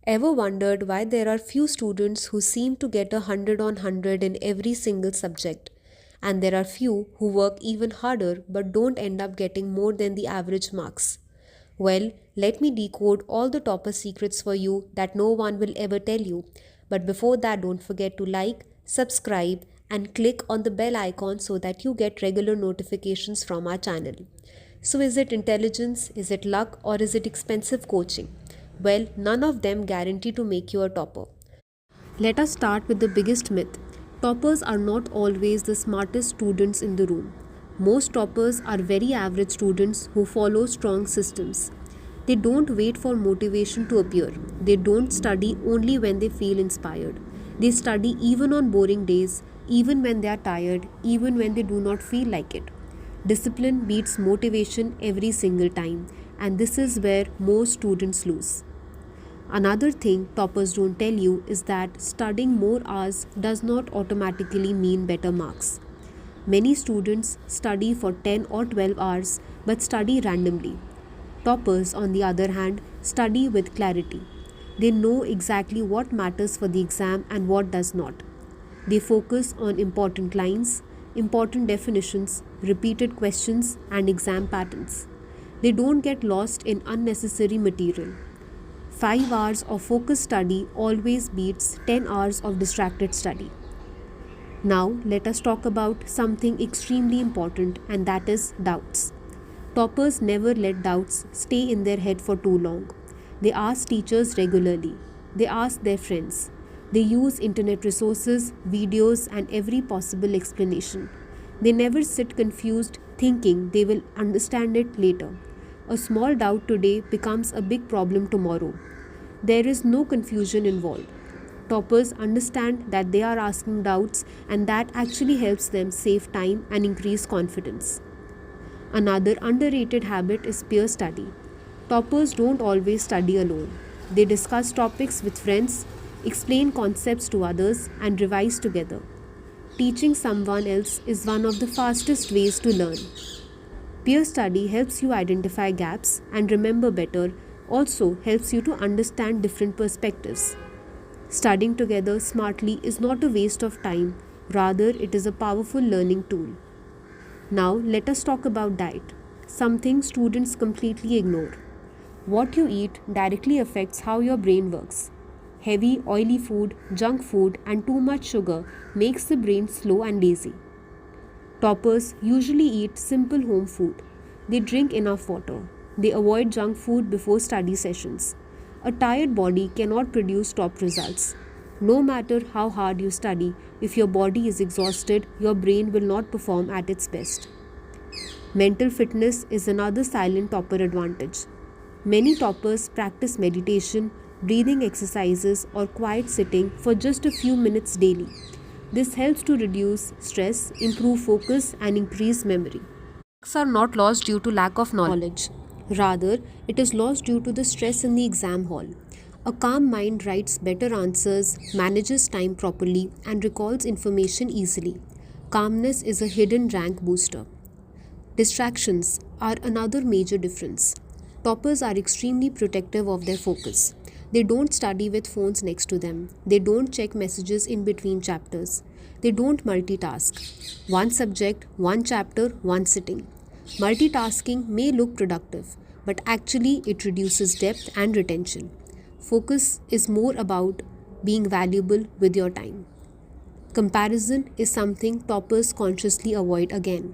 Ever wondered why there are few students who seem to get 100 on 100 in every single subject, and there are few who work even harder but don't end up getting more than the average marks? Well, let me decode all the topper secrets for you that no one will ever tell you. But before that, don't forget to like, subscribe, and click on the bell icon so that you get regular notifications from our channel. So, is it intelligence, is it luck, or is it expensive coaching? Well, none of them guarantee to make you a topper. Let us start with the biggest myth. Toppers are not always the smartest students in the room. Most toppers are very average students who follow strong systems. They don't wait for motivation to appear. They don't study only when they feel inspired. They study even on boring days, even when they are tired, even when they do not feel like it. Discipline beats motivation every single time, and this is where most students lose. Another thing toppers don't tell you is that studying more hours does not automatically mean better marks. Many students study for 10 or 12 hours but study randomly. Toppers, on the other hand, study with clarity. They know exactly what matters for the exam and what does not. They focus on important lines, important definitions, repeated questions, and exam patterns. They don't get lost in unnecessary material. 5 hours of focused study always beats 10 hours of distracted study. Now, let us talk about something extremely important, and that is doubts. Toppers never let doubts stay in their head for too long. They ask teachers regularly. They ask their friends. They use internet resources, videos, and every possible explanation. They never sit confused thinking they will understand it later. A small doubt today becomes a big problem tomorrow. There is no confusion involved. Toppers understand that they are asking doubts, and that actually helps them save time and increase confidence. Another underrated habit is peer study. Toppers don't always study alone. They discuss topics with friends, explain concepts to others, and revise together. Teaching someone else is one of the fastest ways to learn. Peer study helps you identify gaps and remember better, also helps you to understand different perspectives. Studying together smartly is not a waste of time, rather, it is a powerful learning tool. Now, let us talk about diet, something students completely ignore. What you eat directly affects how your brain works. Heavy, oily food, junk food, and too much sugar makes the brain slow and lazy. Toppers usually eat simple home food. They drink enough water. They avoid junk food before study sessions. A tired body cannot produce top results. No matter how hard you study, if your body is exhausted, your brain will not perform at its best. Mental fitness is another silent topper advantage. Many toppers practice meditation, breathing exercises, or quiet sitting for just a few minutes daily. This helps to reduce stress, improve focus, and increase memory. Marks are not lost due to lack of knowledge. Rather, it is lost due to the stress in the exam hall. A calm mind writes better answers, manages time properly, and recalls information easily. Calmness is a hidden rank booster. Distractions are another major difference. Toppers are extremely protective of their focus. They don't study with phones next to them. They don't check messages in between chapters. They don't multitask. One subject, one chapter, one sitting. Multitasking may look productive, but actually it reduces depth and retention. Focus is more about being valuable with your time. Comparison is something toppers consciously avoid again.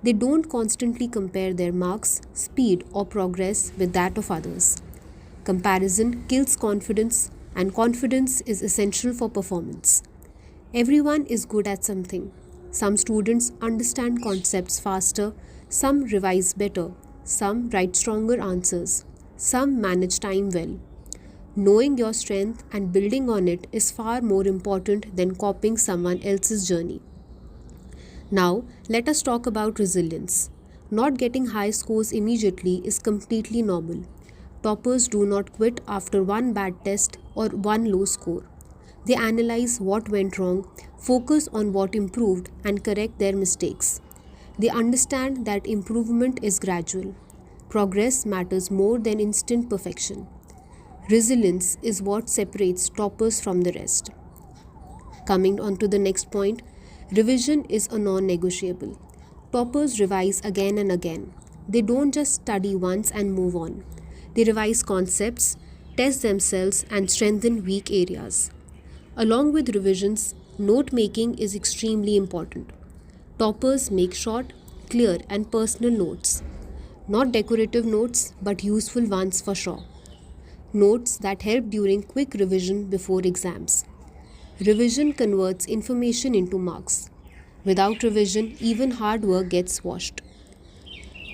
They don't constantly compare their marks, speed, or progress with that of others. Comparison kills confidence, and confidence is essential for performance. Everyone is good at something. Some students understand concepts faster, some revise better, some write stronger answers, some manage time well. Knowing your strength and building on it is far more important than copying someone else's journey. Now, let us talk about resilience. Not getting high scores immediately is completely normal. Toppers do not quit after one bad test or one low score. They analyze what went wrong, focus on what improved, and correct their mistakes. They understand that improvement is gradual. Progress matters more than instant perfection. Resilience is what separates toppers from the rest. Coming on to the next point, revision is a non negotiable. Toppers revise again and again. They don't just study once and move on. They revise concepts, test themselves, and strengthen weak areas. Along with revisions, note making is extremely important. Toppers make short, clear, and personal notes. Not decorative notes, but useful ones for sure. Notes that help during quick revision before exams. Revision converts information into marks. Without revision, even hard work gets washed.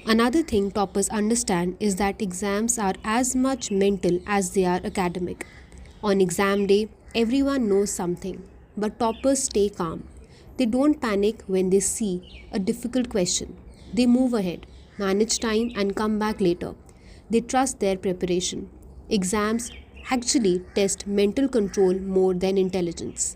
Another thing toppers understand is that exams are as much mental as they are academic. On exam day, everyone knows something, but toppers stay calm. They don't panic when they see a difficult question. They move ahead, manage time, and come back later. They trust their preparation. Exams actually test mental control more than intelligence.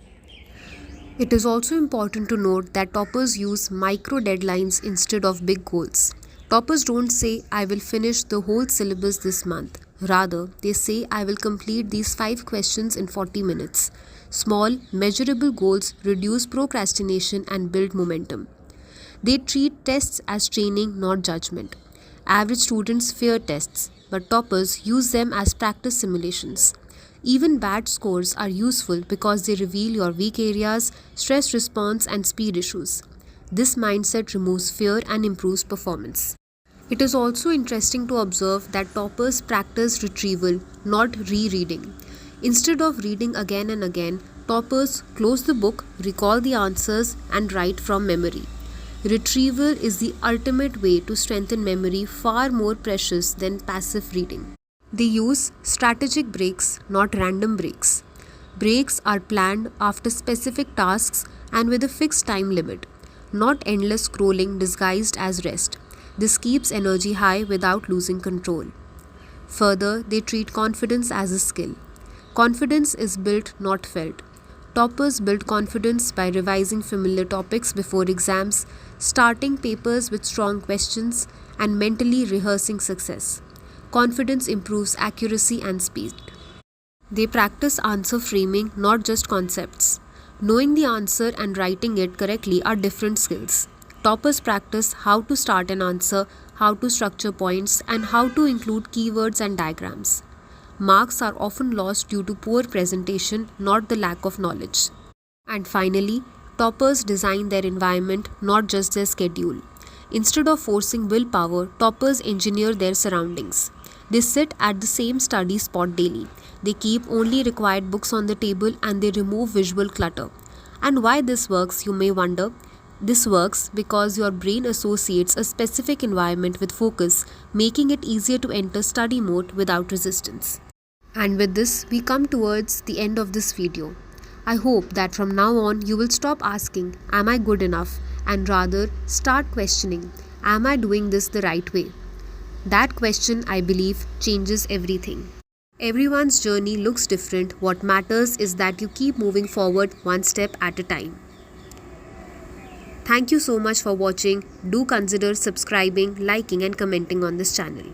It is also important to note that toppers use micro deadlines instead of big goals. Toppers don't say, I will finish the whole syllabus this month. Rather, they say, I will complete these 5 questions in 40 minutes. Small, measurable goals reduce procrastination and build momentum. They treat tests as training, not judgment. Average students fear tests, but toppers use them as practice simulations. Even bad scores are useful because they reveal your weak areas, stress response, and speed issues. This mindset removes fear and improves performance. It is also interesting to observe that toppers practice retrieval, not rereading. Instead of reading again and again, toppers close the book, recall the answers, and write from memory. Retrieval is the ultimate way to strengthen memory, far more precious than passive reading. They use strategic breaks, not random breaks. Breaks are planned after specific tasks and with a fixed time limit, not endless scrolling disguised as rest. This keeps energy high without losing control. Further, they treat confidence as a skill. Confidence is built, not felt. Toppers build confidence by revising familiar topics before exams, starting papers with strong questions, and mentally rehearsing success. Confidence improves accuracy and speed. They practice answer framing, not just concepts. Knowing the answer and writing it correctly are different skills. Toppers practice how to start an answer, how to structure points, and how to include keywords and diagrams. Marks are often lost due to poor presentation, not the lack of knowledge. And finally, toppers design their environment, not just their schedule. Instead of forcing willpower, toppers engineer their surroundings. They sit at the same study spot daily. They keep only required books on the table and they remove visual clutter. And why this works, you may wonder. This works because your brain associates a specific environment with focus, making it easier to enter study mode without resistance. And with this, we come towards the end of this video. I hope that from now on you will stop asking, am I good enough? And rather start questioning, am I doing this the right way? That question, I believe, changes everything. Everyone's journey looks different. What matters is that you keep moving forward one step at a time. Thank you so much for watching. Do consider subscribing, liking, and commenting on this channel.